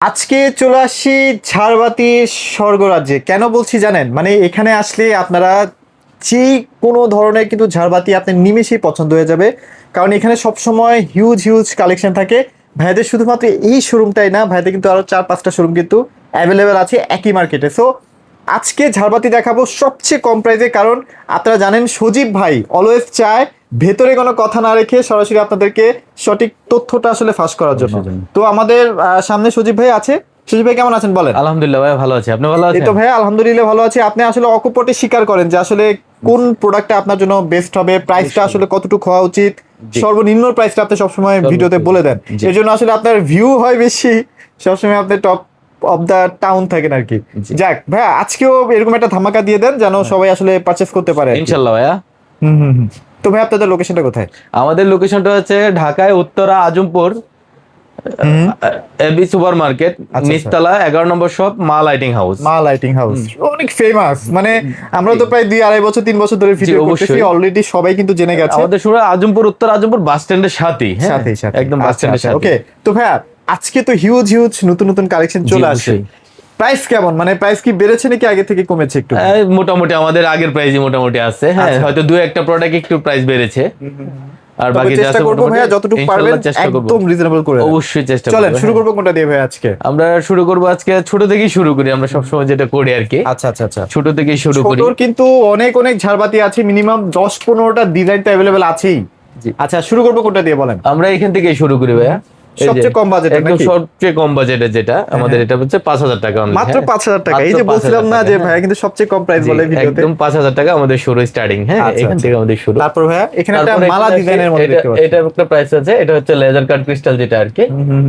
আজকে চলে আসছি ঝাড়বাতির স্বর্গরাজ্যে। কেন বলছি জানেন? মানে এখানে আসলে আপনারা যে কোনো ধরনের কিন্তু ঝাড়বাতি আপনার নিমেষেই পছন্দ হয়ে যাবে, কারণ এখানে সবসময় হিউজ হিউজ কালেকশন থাকে। ভাইদের শুধুমাত্র এই শোরুমটাই না, ভাইদের কিন্তু আরো 4-5টা শোরুম কিন্তু অ্যাভেলেবেল আছে একই মার্কেটে। সো আজকে ঝাড়বাতি দেখাবো সবচেয়ে কম প্রাইসে, কারণ আপনারা জানেন সজীব ভাই অলওয়েজ চায় ভেতরে কোনো কথা না রেখে সরাসরি আপনাদেরকে সঠিক তথ্যটা আসলে ফাঁস করার জন্য। তো আমাদের সামনে সজীব ভাই আছে। সজীব ভাই কেমন আছেন বলেন? আলহামদুলিল্লাহ ভাই ভালো আছি, আপনি ভালো এই আছেন? তো ভাই আলহামদুলিল্লাহ ভালো আছি। আপনি আসলে অকপটে স্বীকার করেন যে আসলে কোন প্রোডাক্টটা আপনার জন্য বেস্ট হবে, প্রাইসটা আসলে কতটুকু হওয়া উচিত, সর্বনিম্ন প্রাইসটা আপনি সবসময় ভিডিওতে বলে দেন। এর জন্য আসলে আপনার ভিউ হয় বেশি, সবসময় আপনি টপ অফ দা টাউন থাকেন আর কি। যাক ভাই, আজকেও এরকম একটা ধামাকা দিয়ে দেন যেন সবাই আসলে পারচেজ করতে পারে আর কি। ইনশাল্লাহ ভাইয়া। হুম। তো ভাই আপনাদের লোকেশনটা কোথায়? আমাদের লোকেশনটা হচ্ছে ঢাকায় Uttara Azampur AB super market, আচ্ছা। নিচতলা 11 নম্বর shop, Ma lighting house. Ma lighting house অনেক ফেমাস, মানে আমরা তো প্রায় 2-2.5 বছর 3 বছর ধরে ভিডিও করতেছি, অবশ্যই। অলরেডি সবাই কিন্তু জেনে গেছে। আমাদের শুরু আজমপুর, উত্তর আজমপুর বাস স্ট্যান্ডের সাথেই, সাথে একদম বাস স্ট্যান্ডের সাথে। ওকে। তো ভাইয়া আজকে তো হিউজ হিউজ নতুন নতুন কালেকশন চলে আসে। প্রাইস কেমন, মানে প্রাইস কি বেড়েছে নাকি আগে থেকে কমেছে একটু? মোটামুটি আমাদের আগের প্রাইসই মোটামুটি আছে, হ্যাঁ হয়তো দু একটা প্রোডাক্ট একটু প্রাইস বেড়েছে, আর বাকি যা চেষ্টা আছে করব ভাইয়া যতটুকু পারবেন একদম রিজনেবল করে। অবশ্যই চেষ্টা করব। চলেন শুরু করব কোনটা দিয়ে ভাই আজকে? আমরা শুরু করব আজকে ছোট থেকেই শুরু করি, আমরা সবসময় যেটা করি আর কি। আচ্ছা। ছোট থেকেই শুরু করি। ছোটর কিন্তু অনেক অনেক ঝাড়বাতি আছে, মিনিমাম 10-15টা ডিজাইন তো अवेलेबल আছেই। আচ্ছা শুরু করব কোনটা দিয়ে বলেন? আমরা এখান থেকেই শুরু করি ভাইয়া। সবচেয়ে কম বাজেটে একদম সবচেয়ে কম বাজেটে যেটা আমাদের, এটা হচ্ছে 5,000 টাকা, মাত্র 5,000 টাকা। এই যে বলছিলাম না যে ভাইয়া কিন্তু সবচেয়ে কম প্রাইস বলে ভিডিওতে, একদম 5,000 টাকা আমাদের শুরু স্টার্টিং। হ্যাঁ, এখান থেকে আমাদের শুরু। তারপর ভাইয়া এখানে একটা মালা ডিজাইনের মধ্যে দেখতে পাচ্ছি, এটা একটা প্রাইস আছে, এটা হচ্ছে লেজার কাট ক্রিস্টাল যেটা আর কি।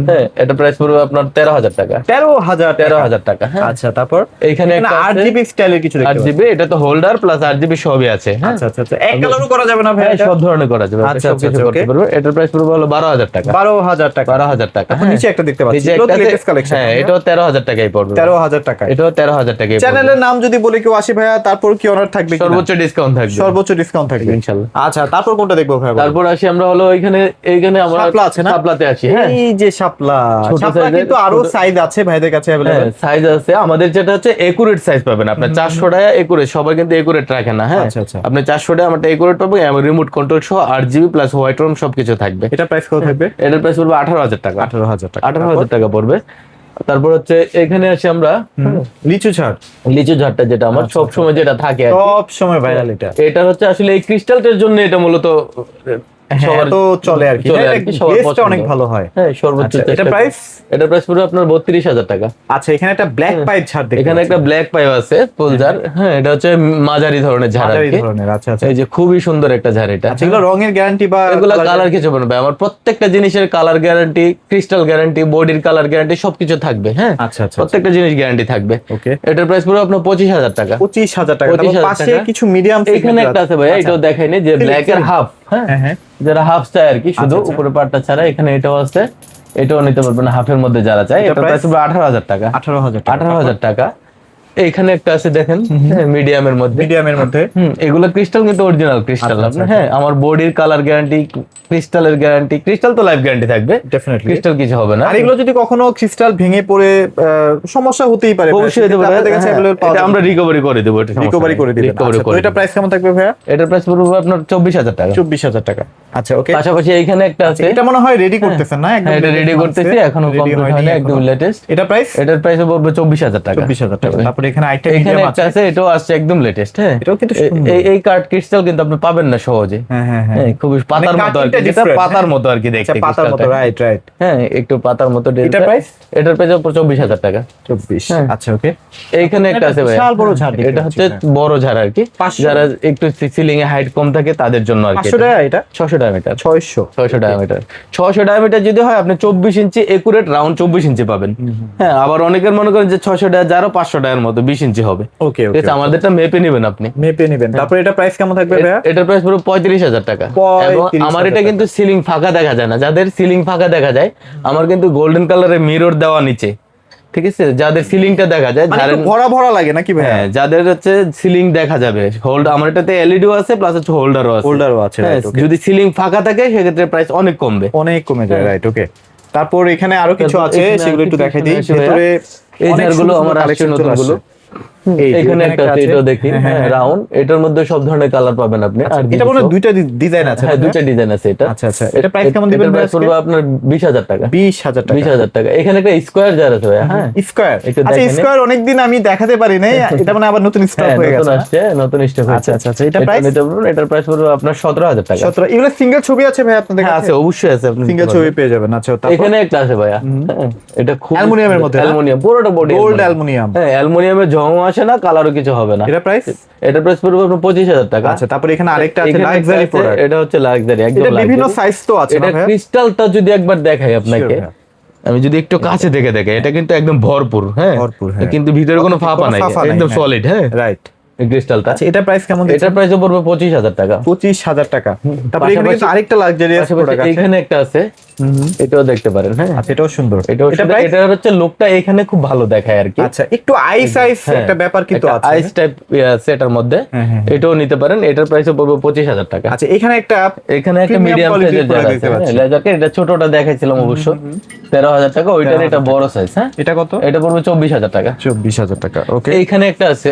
হ্যাঁ, এটা প্রাইস পড়বে আপনার 13,000 টাকা। 13,000 টাকা। হ্যাঁ, আচ্ছা। তারপর এখানে একটা আরজিবি স্টাইলের কিছু দেখতে পাচ্ছি। আরজিবি, এটা তো হোল্ডার প্লাস আরজিবি সবই আছে। হ্যাঁ, আচ্ছা। এক কালারও করা যাবে না ভাই? হ্যাঁ, সব ধরনের করা যাবে, আচ্ছা, সব কিছু করতে পারবে। এটার প্রাইস পড়বে হলো 12,000 টাকা। 12,000 টাকা। 12,000 টাকা। নিচে একটা দেখতে পাচ্ছি, নিচে এগুলো একটা লেটেস্ট কালেকশন। হ্যাঁ, এটাও 13,000 টাকাই পড়বে। 13,000 টাকা। এটাও 13,000 টাকাই পড়বে। চ্যানেলের নাম যদি বলে কেউ আসে ভাইয়া, তারপর কি অনার থাকবে? সর্বোচ্চ ডিসকাউন্ট থাকবে। সর্বোচ্চ ডিসকাউন্ট থাকবে ইনশাআল্লাহ। আচ্ছা, তারপর কোনটা দেখবো ভাইয়া? তারপর আসি আমরা হলো এইখানে আমরা শাপলা আছে না? শাপলাতে আসি। হ্যাঁ, এই যে শাপলা কিন্তু আরো সাইজ আছে ভাইদের কাছে अवेलेबल। সাইজ আছে আমাদের, যেটা হচ্ছে একুরেট সাইজ পাবেন আপনার। 400 টাকা একুরেট, সবাই কিন্তু একুরেট রাখে না। হ্যাঁ, আচ্ছা। আপনি 400 টাকা আমারটা একুরেট পাবেন, এবং রিমোট কন্ট্রোল সহ 8GB প্লাস হোয়াইট রুম সবকিছু থাকবে। এটা প্রাইস কত থাকবে? এটার প্রাইস পড়বে 18,000 টাকা। 18,000 টাকা। 18,000 টাকা পড়বে। তারপর হচ্ছে এখানে আসি আমরা লিচু ঝাড়। লিচু ঝাড়টা যেটা আমার সব সময় যেটা থাকে আর কি। সব সময় ভাইরাল এটা। এটা হচ্ছে আসলে এই ক্রিস্টালটার জন্য এটা মূলত সবার তো চলে আর কি, বেসটা অনেক ভালো হয়। হ্যাঁ, সর্বোচ্চ। এটা প্রাইস? এটা প্রাইস পড়বে আপনার 32,000 টাকা। আচ্ছা, এখানে একটা ব্ল্যাক পাইপ ঝাড় দেখতে এখানে একটা ব্ল্যাক পাইপ আছে, ফুল ঝাড়। হ্যাঁ, এটা হচ্ছে মাঝারি ধরনের ঝাড় আর কি। আচ্ছা। এই যে খুবই সুন্দর একটা ঝাড় এটা। আচ্ছা, এগুলো রঙের গ্যারান্টি বা এগুলো কালার কিছু বলবে, আমার প্রত্যেকটা জিনিসের কালার গ্যারান্টি, ক্রিস্টাল গ্যারান্টি, বডির কালার গ্যারান্টি সবকিছু থাকবে। হ্যাঁ, আচ্ছা। প্রত্যেকটা জিনিস গ্যারান্টি থাকবে। ওকে। এটার প্রাইস পড়বে আপনার 25,000 টাকা। 25,000 টাকা। 25,000 পাশে টাকা। কিছু মিডিয়াম এখানে একটা আছে ভাই, এটাও দেখাইনি, যে ব্ল্যাক এর হাফ। হ্যাঁ, যারা হাফ চায় আর কি, শুধু উপরে পার্টটা ছাড়া, এখানে এটাও আছে, এটাও নিতে পারবেন হাফের মধ্যে যারা চায়। এটা প্রাইস হবে 18,000 টাকা। 18,000 টাকা। এইখানে একটা আছে দেখেন, মিডিয়ামের মধ্যে। এগুলো ক্রিস্টাল, কিন্তু অরিজিনাল ক্রিস্টাল। হ্যাঁ, আমার বডির কালার গ্যারান্টি, ক্রিস্টালের গ্যারান্টি, ক্রিস্টাল তো লাইফ গ্যারান্টি থাকবে, ডেফিনেটলি ক্রিস্টাল কিছু হবে না। আর এগুলো যদি কখনো ক্রিস্টাল ভেঙে পড়ে সমস্যা হতেই পারে, অবশ্যই হতে পারে। আপনাদের কাছে available পাওয়া এটা আমরা যাবে। রিকভারি করে দেব, এটা রিকভারি করে দিবেন। আচ্ছা, তো এটা প্রাইস কেমন থাকবে ভাইয়া? এটার প্রাইস পড়বে আপনার 24,000 টাকা। 24,000 টাকা। আচ্ছা, ওকে। পাশাপাশি এইখানে একটা আছে, এটা মনে হয় রেডি করতেছেন না? একদম এটা রেডি করতেছি, এখনো কমপ্লিট হয়নি, একদম লেটেস্ট। এটা প্রাইস? এটার প্রাইস পড়বে 24,000 টাকা। 24,000 টাকা। তারপর এখানে আইটেম এখানে একটা আছে, এটাও আসছে একদম লেটেস্ট। হ্যাঁ, এটাও কিন্তু এই কার্ড ক্রিস্টাল কিন্তু আপনি পাবেন না সহজে। হ্যাঁ, খুবই পাতার মতো আর কি, যেটা পাতার মতো আর কি দেখতে। পাতার মতো, রাইট। হ্যাঁ, একটু পাতার মতো। এটা প্রাইস? এটার প্রাইস 24,000 টাকা। 24। আচ্ছা, ওকে। এইখানে একটা আছে ভাই, বিশাল বড় ঝাড়। এটা হচ্ছে বড় ঝাড় আর কি, যারা একটু সিলিং এ হাইট কম থাকে তাদের জন্য আর কি। 500 টাকা এটা? 600 ডায়ামিটার। 600 ডায়ামিটার। 600 ডায়ামিটার যদি হয়, আপনি 24 ইঞ্চি একুরেট রাউন্ড 24 ইঞ্চি পাবেন। হ্যাঁ, আবার অনেকের মনে করেন যে 600 ডায়া যারা 500 ডায়ার মতো 20 ইঞ্চি হবে। ওকে। আমাদেরটা মেপে নেবেন আপনি, মেপে নেবেন। তারপর এটা প্রাইস কেমন থাকবে ভাইয়া? এটার প্রাইস পুরো 35,000 টাকা। এবং আমার এটা কিন্তু সিলিং ফাঁকা দেখা যায় না, যাদের সিলিং ফাঁকা দেখা যায়, আমার কিন্তু গোল্ডেন কালারের মিরর দেওয়া নিচে, ঠিক আছে? যাদের সিলিংটা দেখা যায়, মানে একটু ভরা ভরা লাগে নাকি ভাই? হ্যাঁ, যাদের হচ্ছে সিলিং দেখা যাবে, আমার এটাতে এলইডিও আছে প্লাস হচ্ছে হোল্ডারও আছে। হোল্ডারও আছে, রাইট। যদি সিলিং ফাঁকা থাকে সেক্ষেত্রে প্রাইস অনেক কমবে, অনেক কমে যায়, রাইট। ওকে। তারপর এখানে আরো কিছু আছে, সেগুলো একটু দেখাই দিই। ভেতরে এই অনেক ঝাড়গুলো সুন্দর আমার আসছে collection চলে নতুনগুলো। আসছে। এই যে এখানে একটা আছে, আছে। এটাও দেখি, হ্যাঁ রাউন্ড, এটার মধ্যে সব ধরনের কালার পাবেন আপনি। আর এটা মনে হয় দুইটা ডিজাইন আছে। হ্যাঁ দুইটা ডিজাইন আছে এটা। আচ্ছা আচ্ছা, এটা প্রাইস কেমন দিবেন? প্রাইস পড়বে আপনার 20,000 টাকা। 20,000 টাকা। 20,000 টাকা। এখানে একটা স্কয়ার জার আছে ভাই, হ্যাঁ স্কয়ার। একটু আচ্ছা, দেখেন। স্কয়ার অনেকদিন আমি দেখাতে পারি নাই, এটা মানে আবার নতুন স্টক হয়ে নতুন গেছে। আসছে, নতুন স্টক হয়েছে। আচ্ছা আচ্ছা আচ্ছা, এটা প্রাইস? এটার প্রাইস পড়বে আপনার 17,000 টাকা। 17। এগুলো সিঙ্গেল ছবি আছে ভাই আপনাদের হ্যাঁ কাছে? আছে, অবশ্যই আছে, আপনি সিঙ্গেল ছবি পেয়ে যাবেন। আচ্ছা, তারপর এখানে একটা আছে ভাইয়া, হ্যাঁ এটা খুব অ্যালুমিনিয়ামের মধ্যে, অ্যালুমিনিয়াম পুরোটা বডি গোল্ড অ্যালুমিনিয়াম। হ্যাঁ অ্যালুমিনিয়ামের জং আসে না, কালারও কিছু হবে না। এটা প্রাইস? এটার প্রাইস পড়বে আপনার 25,000 টাকা। আচ্ছা, তারপর এখানে আরেকটা আছে এখানে একটা লাক্সারি আছে, প্রোডাক্ট। এটা হচ্ছে লাক্সারি, একদম এটা বিভিন্ন luxury। সাইজ তো আছে না এটা ভাই? ক্রিস্টালটা যদি একবার দেখাই আপনাকে, Sure, ভাইয়া। আমি যদি একটু কাছে থেকে দেখাই, এটা কিন্তু একদম ভরপুর, হ্যাঁ ভরপুর, হ্যাঁ। কিন্তু ভিতরে কোনো ফাঁপা নাই, একদম সলিড, হ্যাঁ রাইট। এই ক্রিস্টালটা। আচ্ছা, এটা প্রাইস কেমন? এটার প্রাইস পড়বে 25,000 টাকা। 25,000 টাকা। তারপর এখানে কিন্তু আরেকটা লাক্সারিয়াস পাশাপাশি প্রোডাক্ট আছে। এখানে একটা আছে, এটাও দেখতে পারেন, হ্যাঁ আচ্ছা, এটাও সুন্দর। এটা প্রাইস? এটা হচ্ছে লোকটা এখানে খুব ভালো দেখায় আর কি। আচ্ছা, একটু আইস একটা ব্যাপার কিন্তু আছে। আইস টাইপ সেটার মধ্যে হ্যাঁ। এটাও নিতে পারেন। এটার প্রাইস পড়বে 25,000 টাকা। আচ্ছা, এখানে একটা একটা মিডিয়াম সাইজের জার আছে, লেজার কাট। এটা ছোটটা দেখাইছিলাম অবশ্য, 13,000 টাকা। ওইটার এটা বড় সাইজ, হ্যাঁ এটা কত? এটা পড়বে 24,000 টাকা। 24,000 টাকা। ওকে। এইখানে একটা আছে,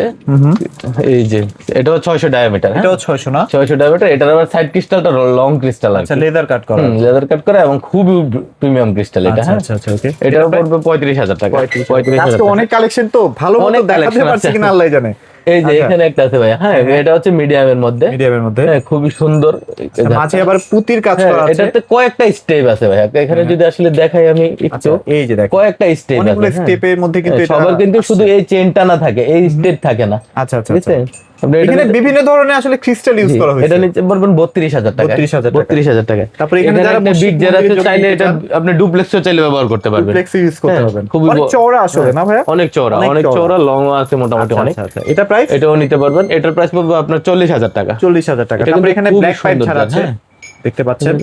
এই যে এটাও 600 ডায়ামিটার, এটাও 600 না? 600 ডায়ামিটার। এটার আবার সাইড ক্রিস্টালটা লং ক্রিস্টাল আছে, আচ্ছা, লেদার কাট করা। লেদার কাট করা এবং খুবই প্রিমিয়াম ক্রিস্টাল এটা, হ্যাঁ আচ্ছা, ওকে। এটার পড়বে 35,000 টাকা। 35,000 আজকে টাকা। অনেক কালেকশন তো, ভালো মতো অনেক দেখাতে collection পারছি আছে। কিনা আল্লাহ জানে। এই যে এখানে একটা আছে ভাই, হ্যাঁ এটা হচ্ছে মিডিয়ামের মধ্যে, মিডিয়ামের মধ্যে, হ্যাঁ খুবই সুন্দর। মাঝে আবার পুতির কাজ হ্যাঁ, করা আছে। এটাতে কয়েকটা স্টেপ আছে ভাই, এখানে যদি আসলে দেখাই আমি আচ্ছা, একটু, এই যে দেখো কয়েকটা স্টেপ আছে, অনেকগুলো হ্যাঁ। স্টেপের মধ্যে কিন্তু এটা সবার কিন্তু শুধু এই চেনটা না থাকে, এই স্টেপ থাকে না, আচ্ছা আচ্ছা। বুঝছেন? আপনি এখানে বিভিন্ন ধরনের আসলে ক্রিস্টাল ইউজ করা হয়েছে। এটা নিতে পারবেন 32,000 টাকা। 32,000 টাকা। তারপর এখানে যারা বিগ যার আছে, চাইলে এটা আপনি ডুপ্লেক্সও চাইলে ব্যবহার করতে পারবেন। ডুপ্লেক্স ইউজ করতে হ্যাঁ, পারবেন। খুবই অনেক চওড়া আসলে না ভাই? অনেক চওড়া, অনেক চওড়া, লং আছে মোটামুটি অনেক। আচ্ছা, এটা প্রাইস? এটাও নিতে পারবেন। এটার প্রাইস পড়বে আপনার 40,000 টাকা। 40,000 টাকা। এটা তারপর কিন্তু এখানে খুব ব্ল্যাক পাইপ সুন্দর ছাড়া আছে, হ্যাঁ। দেখতে পাচ্ছেন।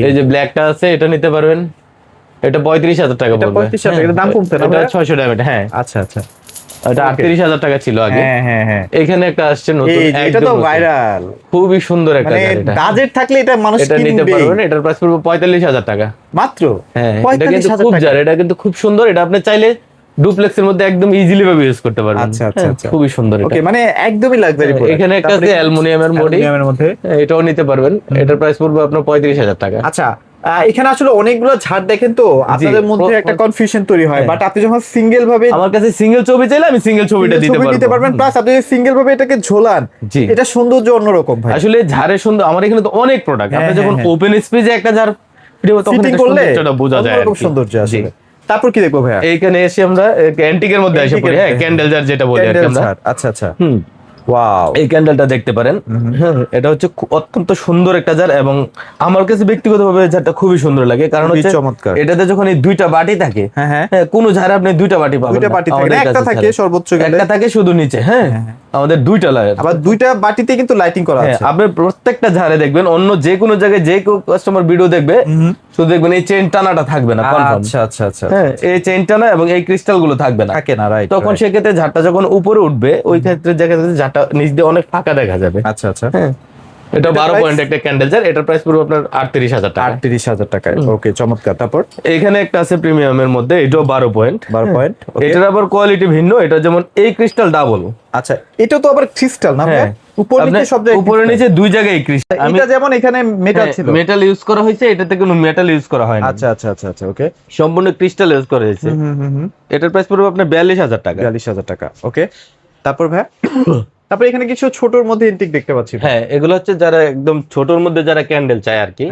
এই যে ব্ল্যাকটা আছে, এটা নিতে পারবেন। এটা 35,000 টাকা এটা পড়বে। 35,000 টাকা। এটা দাম কমতে না এটা ভাই? 600 ডায়ামিটার, হ্যাঁ আচ্ছা। এটা 38,000 টাকা ছিল আগে। হ্যাঁ। এখানে একটা আসছে নতুন, এই যে, এটা তো ভাইরাল, খুবই সুন্দর একটা মানে গাড়ি এটা। বাজেট থাকলে এটা মানুষ এটা নিতে কিনবে পারবেন। এটার প্রাইস পড়বে 45,000 টাকা মাত্র। হ্যাঁ, এটা কিন্তু 45,000 খুব টাকা। জার, এটা কিন্তু খুব সুন্দর। এটা আপনি চাইলে ডুপ্লেক্সের মধ্যে একদম ইজিলি ভাবে ইউজ করতে পারবেন। আচ্ছা। হ্যাঁ, খুবই সুন্দর এটা। ওকে, মানে একদমই লাক্সারি প্রোডাক্ট। এখানে একটা আছে অ্যালুমিনিয়ামের বডি, অ্যালুমিনিয়ামের মধ্যে। এটাও নিতে পারবেন। এটার প্রাইস পড়বে আপনার 35,000 টাকা। আচ্ছা, এখানে আসলে অনেকগুলো ছাড় দেখেন তো আপনাদের মধ্যে একটা কনফিউশন তৈরি হয়, বাট আপনি যখন সিঙ্গেল ভাবে আমার কাছে সিঙ্গেল ছবি চাইলে আমি সিঙ্গেল ছবিটা দিতে পারবেন, প্লাস আপনি যদি সিঙ্গেল ভাবে এটাকে ঝোলান, জি। এটা সৌন্দর্য অন্যরকম ভাই। আসলে ঝাড়ের সুন্দর, আমার এখানে তো অনেক প্রোডাক্ট। আপনি যখন ওপেন স্পেসে একটা ঝাড় তখন ফিটিং এটা করলে সৌন্দর্যটা বোঝা যায় আর অন্যরকম কি। সৌন্দর্য জি। আসলে। তারপর কি দেখবো ভাইয়া? এইখানে এসে আমরা অ্যান্টিকের মধ্যে এসে পড়ি, হ্যাঁ ক্যান্ডেল জার যেটা বলি আর কি আমরা। আচ্ছা। হুম, ওয়াও, এই ক্যান্ডেলটা দেখতে পারেন। হ্যাঁ, এটা হচ্ছে অত্যন্ত সুন্দর একটা জার, এবং আমার কাছে ব্যক্তিগতভাবে জারটা খুবই সুন্দর লাগে, কারণ খুবই হচ্ছে চমৎকার। এটাতে যখন এই দুইটা বাটি থাকে, হ্যাঁ। কোন ঝাড়ে আপনি দুইটা বাটি পাবেন দুইটা না। বাটি থাকে আমাদের না, কাছে একটা থাকে ছাড়া। সর্বোচ্চ গেলে। একটা থাকে শুধু নিচে, হ্যাঁ আমাদের দুইটা লাগে। আবার দুইটা বাটিতে কিন্তু লাইটিং করা হ্যাঁ, আছে। আপনি প্রত্যেকটা ঝাড়ে দেখবেন, অন্য যে কোনো জায়গায় যে কেউ কাস্টমার ভিডিও দেখবে, শুধু দেখবেন এই চেইন টানাটা থাকবে না, কনফার্ম। আচ্ছা। হ্যাঁ, এই চেইন টানা এবং এই ক্রিস্টাল গুলো থাকবে না, থাকে না, রাইট। তখন সেক্ষেত্রে ঝাড়টা যখন উপরে উঠবে, ওই ক্ষেত্রে দেখা যাচ্ছে ঝাড়টা নিচ দিয়ে অনেক ফাঁকা দেখা যাবে। আচ্ছা। হ্যাঁ, এটা 12 পয়েন্ট একটা ক্যান্ডেল জার। এটার প্রাইস পড়বে আপনার 38,000 টাকা। 38,000 টাকায়। ওকে, চমৎকার। তারপর এখানে একটা আছে প্রিমিয়ামের মধ্যে, এটাও 12 পয়েন্ট। 12 পয়েন্ট। এটার আবার কোয়ালিটি ভিন্ন। এটা যেমন এই ক্রিস্টাল ডাবল। আচ্ছা, এটা তো আবার ক্রিস্টাল না ভাই? হ্যাঁ, উপর নিচে সব জায়গায় উপরে নিচে দুই জায়গায় ক্রিস্টাল। এটা যেমন এখানে মেটাল ছিল, মেটাল ইউজ করা হয়েছে, এটাতে কোনো মেটাল ইউজ করা হয়নি। আচ্ছা। ওকে, সম্পূর্ণ ক্রিস্টাল ইউজ করা হয়েছে। এটার প্রাইস পড়বে আপনার 42,000 টাকা। 42,000 টাকা। ওকে, তারপর ভাই? তারপর এখানে কিছু ছোটর মধ্যে ইন্টিক দেখতে পাচ্ছি। হ্যাঁ, এগুলো হচ্ছে যারা একদম ছোটর মধ্যে যারা ক্যান্ডেল চায় আর কি।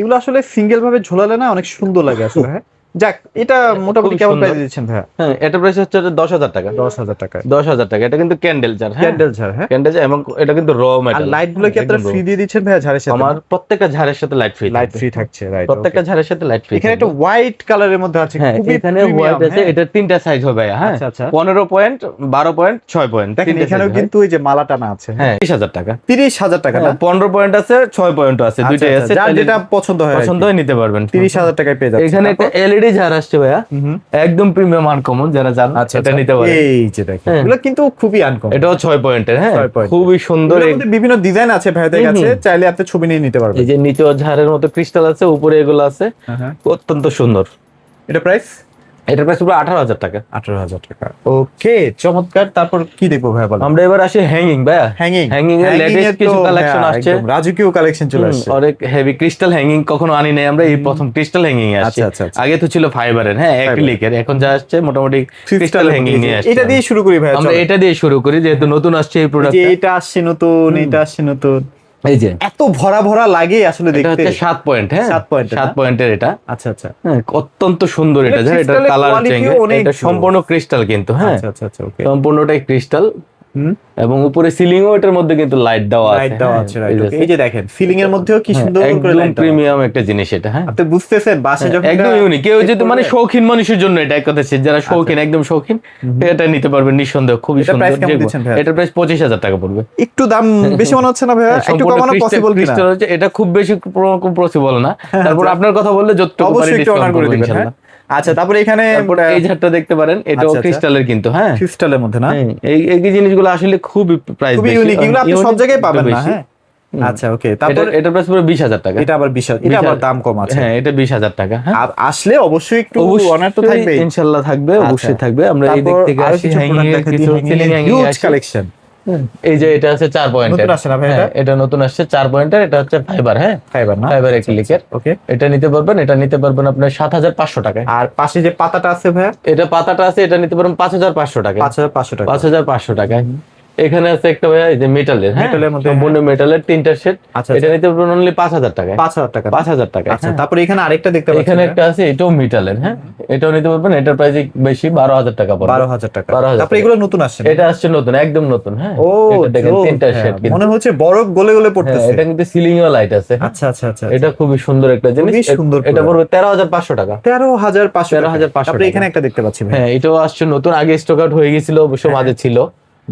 এগুলো আসলে সিঙ্গেল ভাবে ঝোলালে না অনেক সুন্দর লাগে আসলে। হ্যাঁ, যাক, এটা মোটামুটি খুব কেমন সুন্দর। প্রাইস দিচ্ছেন ভাইয়া? হ্যাঁ, এটার প্রাইস হচ্ছে 10,000 টাকা। 10,000 টাকা। 10,000 টাকা। এটা কিন্তু ক্যান্ডেল জার, ক্যান্ডেল ঝাড়, হ্যাঁ। ক্যান্ডেল জার, এবং এটা কিন্তু র আর মেটাল। লাইট গুলো কি আপনারা ফ্রি দিয়ে দিচ্ছেন ভাইয়া ঝাড়ের সাথে? আমার প্রত্যেকটা ঝাড়ের সাথে লাইট ফ্রি, লাইট ফ্রি থাকছে, রাইট। প্রত্যেকটা ঝাড়ের সাথে লাইট ফ্রি। এখানে একটা হোয়াইট কালারের মধ্যে আছে, হ্যাঁ, খুবই এখানে প্রিমিয়াম। হোয়াইট আছে। এটা তিনটা সাইজ হবে, হ্যাঁ আচ্ছা। 15 পয়েন্ট, 12 পয়েন্ট, 6 পয়েন্ট। দেখেন এখানেও কিন্তু ওই যে মালা টানা আছে। হ্যাঁ, 30,000 টাকা। 30,000 টাকা না? 15 পয়েন্ট আছে, 6 পয়েন্ট আছে, দুইটাই আছে। যার যেটা পছন্দ হয় পছন্দ হয় নিতে পারবেন। 30,000 টাকায় পেয়ে যাচ্ছে। এখানে একটা এলইডি ঝাড় আসছে ভাইয়া, একদম প্রিমিয়াম আনকমন, যারা জান এটা নিতে পারেন। এই যে দেখেন, এগুলো কিন্তু খুবই আনকমন। এটাও 6 পয়েন্টের, হ্যাঁ 6 পয়েন্ট। খুবই সুন্দর। এর মধ্যে বিভিন্ন ডিজাইন আছে ভাইদের কাছে, চাইলে আপনি ছবি নিয়ে নিতে পারবেন। এই যে নিচে ঝাড়ের মতো ক্রিস্টাল আছে, উপরে এগুলো আছে, অত্যন্ত সুন্দর। এটা প্রাইস? এটার প্রাইস পুরো 18,000 টাকা। 18,000 টাকা। ওকে, চমৎকার। তারপর কি দেখবো ভাইয়া বলেন? আমরা এবার আসি হ্যাঙ্গিং ভাইয়া। হ্যাঙ্গিং এর লেটেস্ট কিছু কালেকশন আসছে, একদম রাজকীয় কালেকশন চলে আসছে। অনেক হেভি ক্রিস্টাল হ্যাঙ্গিং কখনো আনি নাই আমরা, এই প্রথম ক্রিস্টাল হ্যাঙ্গিং আসছে। আচ্ছা আচ্ছা আচ্ছা। আগে তো ছিল ফাইবারের, হ্যাঁ অ্যাক্রিলিকের, এখন যা আসছে মোটামুটি ক্রিস্টাল হ্যাঙ্গিং নিয়ে আসছে। এটা দিয়ে শুরু করি ভাইয়া, আমরা এটা দিয়ে শুরু করি যেহেতু নতুন আসছে এই প্রোডাক্ট। এটা আসছে নতুন, এটা আসছে নতুন। এই যে এত ভরা ভরা লাগে আসলে এটা দেখতে। হচ্ছে 7 পয়েন্ট, হ্যাঁ 7 পয়েন্ট, 7 পয়েন্টের এটা। আচ্ছা আচ্ছা। হ্যাঁ অত্যন্ত সুন্দর এটা, এটা এটা crystal-এর কালার quality চেঞ্জ, অনেক এটা সম্পূর্ণ ক্রিস্টাল কিন্তু, হ্যাঁ আচ্ছা আচ্ছা আচ্ছা। ওকে, সম্পূর্ণটাই ক্রিস্টাল। এবং উপরে সিলিং ও এটার মধ্যে কিন্তু লাইট দেওয়া আছে, লাইট দেওয়া আছে, রাইট। ওকে, এই যে দেখেন সিলিং এর মধ্যেও কি সুন্দর করে একদম লাইট দেওয়া। প্রিমিয়াম একটা জিনিস এটা, হ্যাঁ আপনি বুঝতেছেন বাসে যখন একদম ইউনিক। কেউ যদি মানে শৌখিন মানুষের জন্য এটা এক কথা, যারা শৌখিন একদম শৌখিন এটা নিতে পারবেন নিঃসন্দেহ, খুবই এটা সুন্দর। প্রাইস কেমন দিচ্ছেন ভাই? এটার প্রাইস 25,000 টাকা পড়বে। একটু দাম বেশি মনে হচ্ছে না ভাইয়া? একটু কমানো পসিবল কিনা? ক্রিস্টাল হচ্ছে এটা, খুব বেশি পসিবল না। তারপর আপনার কথা বললে যতটুকু পারি অবশ্যই একটু অনার ডিসকাউন্ট করে করব দিবেন। ইনশাআল্লাহ। আচ্ছা, তারপরে এখানে তারপর এই ঝাড়টা দেখতে পারেন, এটাও আচ্ছা, ক্রিস্টালের কিন্তু, হ্যাঁ ক্রিস্টালের মধ্যে না? এই এই জিনিসগুলো আসলে খুবই প্রাইস খুবই বেশি, ইউনিক, এগুলো আপনি সব জায়গায় পাবেন না, বেশি। হ্যাঁ। আচ্ছা ওকে, তারপর এটার প্রাইস পুরো 20,000 টাকা। এটা আবার বিশাল, এটা আবার দাম কম আছে। হ্যাঁ এটা 20,000 টাকা। হ্যাঁ আসলে অবশ্যই একটু অনার তো থাকবে, ইনশাআল্লাহ থাকবে, অবশ্যই থাকবে। আমরা এই দিক থেকে আসি, হ্যাঙ্গিং এর কিছু সিলিং হ্যাঙ্গিং হিউজ আছে কালেকশন। এই যে এটা আছে 4 পয়েন্টের, নতুন আসে না ভাই এটা? এটা নতুন আসছে 4 পয়েন্টের। এটা হচ্ছে ফাইবার, হ্যাঁ ফাইবার না? ফাইবার অ্যাক্রিলিকের। ওকে, এটা নিতে পারবেন, এটা নিতে পারবেন আপনার 7,500 টাকায়। আর পাশে যে পাতাটা আছে ভাইয়া? এটা পাতাটা আছে, এটা নিতে পারবেন 5,500 টাকায়। 5,500 টাকা। 5,500 টাকায়। এখানে আছে একটা ভাইয়া এই যে মেটালের, হ্যাঁ মেটালের মধ্যে, সম্পূর্ণ মেটালের 3টা সেট। আচ্ছা, এটা নিতে পারবেন অনলি 5,000 টাকায়। 5,000 টাকা। 5,000 টাকায়। আচ্ছা, তারপরে এখানে আরেকটা দেখতে পাচ্ছি, এখানে একটা আছে, এটাও মেটালের, হ্যাঁ এটাও নিতে পারবেন। এটার প্রাইস বেশি, 12,000 টাকা পড়বে। 12,000 টাকা। 12,000 তারপরে এগুলো নতুন আসছে না? এটা আসছে নতুন, একদম নতুন, হ্যাঁ ও এটা দেখেন 3টা হ্যাঁ, সেট কিন্তু, মনে হচ্ছে বরফ গলে গলে হ্যাঁ পড়তেছে। এটা কিন্তু সিলিং এও লাইট আছে। আচ্ছা আচ্ছা আচ্ছা। এটা খুবই সুন্দর একটা জিনিস, খুবই সুন্দর এটা product। পড়বে 13,500 টাকা। 13,500 টাকা। 13,500 তারপরে এখানে একটা দেখতে পাচ্ছি ভাই, হ্যাঁ এটাও আসছে নতুন, আগে স্টক আউট হয়ে গেছিল, অবশ্য মাঝে ছিল।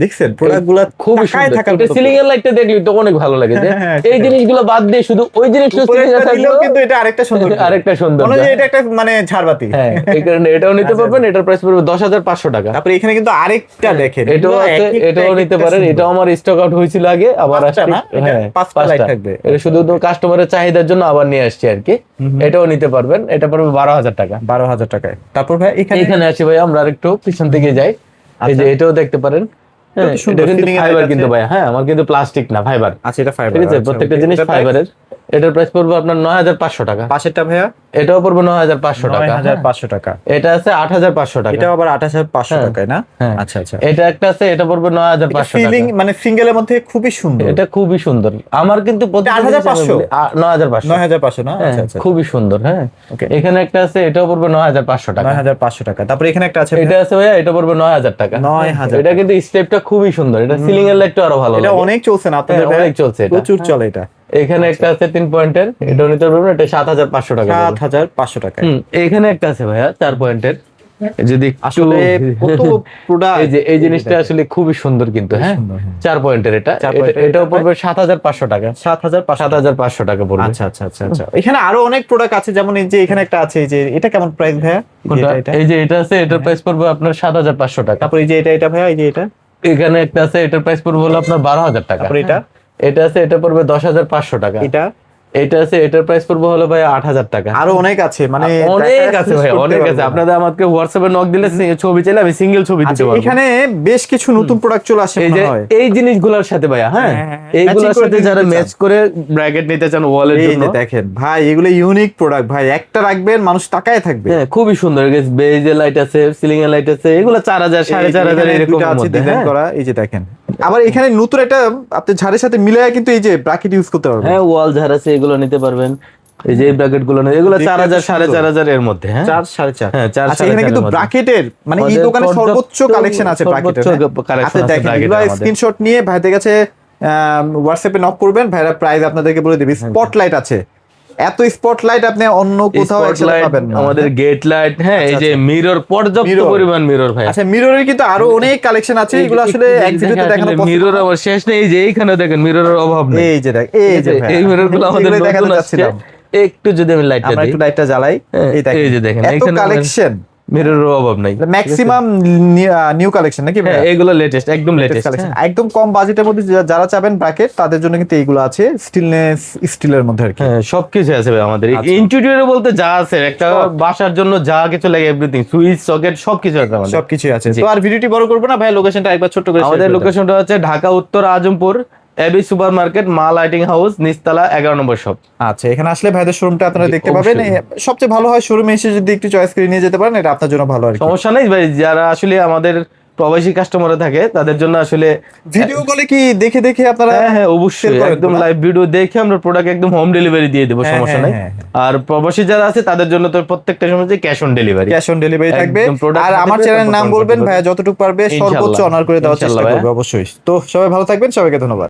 দেখছেন প্রোডাক্টগুলো খুবই তাকায় সুন্দর। থাকার এটা মতো। সিলিং এর লাইটটা দেখলে তো অনেক ভালো লাগে যে হ্যাঁ, এই জিনিসগুলো বাদ দিয়ে শুধু ওই জিনিসটা উপরে সিলিং এ একটা দিলেও থাকলেও কিন্তু এটা আরেকটা সুন্দর, আরেকটা সুন্দর, মনে হয় এটা একটা মানে ঝাড়বাতি। হ্যাঁ এই কারণে এটাও নিতে পারবেন। এটার প্রাইস পড়বে 10,500 টাকা। তারপরে এখানে কিন্তু আরেকটা দেখেন, এটাও এগুলো আছে, এক একটা এটাও এক নিতে একটা পারেন। সুন্দর। এটাও আমার স্টক আউট হয়েছিল আগে, আবার পাঁচটা আসছে, না? এটা হ্যাঁ পাঁচটা লাইট থাকবে। এটা শুধু কাস্টমারের চাহিদার জন্য আবার নিয়ে আসছি আর কি। এটাও নিতে পারবেন, এটা পড়বে 12,000 টাকা। 12,000 টাকায়। তারপর ভাই এখানে আসি ভাই, আমরা আরেকটু পিছন থেকে যাই। এই যে এটাও দেখতে পারেন, হ্যাঁ এটা সুন্দর, এটা কিন্তু ceiling এ ফাইবার light কিন্তু আছে। ভাই, হ্যাঁ আমার কিন্তু প্লাস্টিক না, ফাইবার। আচ্ছা, এটা ফাইবার। ঠিক আছে, প্রত্যেকটা জিনিস ফাইবারের। এটার প্রাইস পড়বে আপনার 9,500 টাকা। পাশেরটা ভাইয়া এটাও পড়বে 9,500 টাকা। 9,500 টাকা। এটা আছে 8,500 টাকা। এটাও আবার 28,500 টাকায় না? হ্যাঁ। আচ্ছা আচ্ছা। এটা একটা আছে, এটা পড়বে 9,500 টাকা। ফিলিং মানে সিঙ্গেলের মধ্যে খুবই সুন্দর। এটা খুবই সুন্দর। আমার কিন্তু 8,500? 9,500 9,500 না? হ্যাঁ, আচ্ছা আচ্ছা। খুবই সুন্দর, হ্যাঁ Okay. এখানে একটা আছে, এটাও পড়বে 9,500 টাকা। 9,500 টাকা। তারপরে এখানে একটা আছে, এটা আছে ভাইয়া, এটা পড়বে 9,000 টাকা। 9,000 এটা কিন্তু স্টেপটা খুবই সুন্দর, এটা সিলিং এর লাইটটা আরো ভালো এটা লাগে। অনেক চলছে না আপনাদের? হ্যাঁ, অনেক চলছে এটা। প্রচুর চলে এটা। এখানে একটা আছে 3 পয়েন্টের, এটাও নিতে পারবেন। এটা 7,500 টাকা। 7,500 টাকা। এখানে একটা আছে ভাইয়া 4 পয়েন্টের, যদি একটু আসলে কত প্রোডাক্ট, এই যে এই জিনিসটা আসলে খুবই সুন্দর কিন্তু, হ্যাঁ 4 পয়েন্টের এটা, এটাও পড়বে 7,500 টাকা। 7,500 টাকা পড়বে। আচ্ছা আচ্ছা আচ্ছা আচ্ছা। এখানে আরো অনেক প্রোডাক্ট আছে, যেমন এই যে এখানে একটা আছে, এই যে এটা কেমন প্রাইস ভাইয়া? কোনটা? এটা এই যে এটা আছে, এটার প্রাইস পড়বে আপনার 7,500 টাকা। তারপরে এই যে এটা ভাইয়া, এই যে এটা এখানে একটা আছে, এটার প্রাইস পড়বে হলো আপনার 12,000 টাকা। তারপরে এটা এটা আছে, এটা পড়বে 10,500 টাকা। এটা এটা আছে, এটার প্রাইস পড়বে হলো ভাই 8,000 টাকা। আরো অনেক আছে, মানে অনেক দেখা আছে ভাই, শেষ করতে অনেক পারবো আছে। না। আপনাদের আমাকে হোয়াটসঅ্যাপে নক দিলে ছবি চাইলে আমি সিঙ্গেল ছবি দিতে আচ্ছা, পারবো। এখানে বেশ কিছু নতুন প্রোডাক্ট চলে আসে এই যে মনে হয়। এই জিনিসগুলোর সাথে ভাইয়া, হ্যাঁ হ্যাঁ, এইগুলোর matching করে সাথে যারা নিতে ম্যাচ করে ব্র্যাকেট নিতে চান ওয়ালের এই জন্য, যে দেখেন ভাই, এগুলো ইউনিক প্রোডাক্ট ভাই, একটা রাখবেন মানুষ তাকায় থাকবে। হ্যাঁ খুবই সুন্দর। বেজে লাইট আছে, সিলিং এর লাইট আছে, এগুলো 4,000 4,500 এরকম দুটো আছে মধ্যে, ডিজাইন হ্যাঁ। করা, এই যে দেখেন। আবার এখানে নতুন একটা আপনি ঝাড়ের সাথে মিলায় কিন্তু এই যে ব্র্যাকেট ইউজ করতে পারবেন। হ্যাঁ ওয়াল ঝাড় আছে, এগুলো নিতে পারবেন। এই যে ব্র্যাকেট গুলো এগুলো দেখতে 4,000 সুন্দর। 4,500 এর মধ্যে, হ্যাঁ 4 4.5। হ্যাঁ 4 আচ্ছা, এখানে কিন্তু ব্র্যাকেটের মানে এই আমাদের দোকানে পর্যাপ্ত সর্বোচ্চ কালেকশন আছে ব্র্যাকেটের। কালেকশন আপনি আছে দেখেন, ব্র্যাকেটের এগুলো আমাদের। স্ক্রিনশট নিয়ে ভাইদের কাছে হোয়াটসঅ্যাপে নক করবেন, ভাইরা প্রাইস আপনাদেরকে বলে দিবে। স্পটলাইট আছে, এত স্পটলাইট আপনি অন্য কোথাও একসাথে স্পটলাইট, পাবেন না। আমাদের গেট লাইট, হ্যাঁ এই যে মিরর, পর্যাপ্ত Mirror। পরিমাণ মিরর ভাই। আচ্ছা, মিররের কিন্তু আরো অনেক কালেকশন আছে, এগুলো আসলে এক ভিডিওতে দেখানো পসিবল। মিরর আমার শেষ নেই। এই যে এইখানে দেখেন মিররের অভাব নেই। এই যে দেখ, এই যে ভাই, এই মিরর গুলো আমাদের এগুলোই দেখাতে নতুন আসছে। চাচ্ছিলাম। একটু যদি আমি লাইটটা আমরা দিই, একটু লাইটটা জ্বালাই, হ্যাঁ, এই দেখেন, এই যে দেখেন, এত এখানে কালেকশন। মিররের অভাব নাই। ম্যাক্সিমাম নিউ কালেকশন নাকি ভাই? হ্যাঁ, এগুলো লেটেস্ট, একদম লেটেস্ট কালেকশন, একদম কম বাজেটের মধ্যে যারা চাবেন ব্র্যাকেট, তাদের জন্য কিন্তু এইগুলো আছে, স্টিলের মধ্যে আর কি। হ্যাঁ, সবকিছু আছে ভাই আমাদের আচ্ছা। ইন্টেরিয়র বলতে যা আছে, একটা বাসার জন্য যা কিছু লাগে এভরিথিং, সুইচ সকেট সবকিছু আছে আমাদের। সবকিছু আছে। তো আর ভিডিওটি বড় করবো না ভাই, লোকেশনটা একবার ছোট করে আমাদের লোকেশনটা হচ্ছে ঢাকা উত্তর আজমপুর, এবি সুপার মার্কেট, মা লাইটিং হাউস, নিচতলা 11 নম্বর শপ। আচ্ছা, এখানে আসলে ভাইদের শোরুমটা আপনারা জি, দেখতে পাবেন। সবচেয়ে ভালো হয় শোরুমে এসে যদি একটু চয়েস করে নিয়ে যেতে পারেন, এটা আপনার জন্য ভালো আর কি। সমস্যা নেই ভাই, যারা আসলে আমাদের প্রবাসী কাস্টমার থাকে তাদের জন্য আসলে ভিডিও কলে কি দেখে দেখে আপনারা? হ্যাঁ অবশ্যই, একদম লাইভ ভিডিও দেখে আমরা প্রোডাক্ট একদম হোম ডেলিভারি দিয়ে দেবো, সমস্যা নাই। আর প্রবাসী যারা আছে তাদের জন্য তো প্রত্যেকটা সময় cash on delivery, cash on delivery থাকবে। আর আমার চ্যানেলের নাম বলবেন ভাইয়া, যতটুকু পারবে সর্বোচ্চ অনার করে দেওয়ার চেষ্টা করবে অবশ্যই। তো সবাই ভালো থাকবেন, সবাইকে ধন্যবাদ।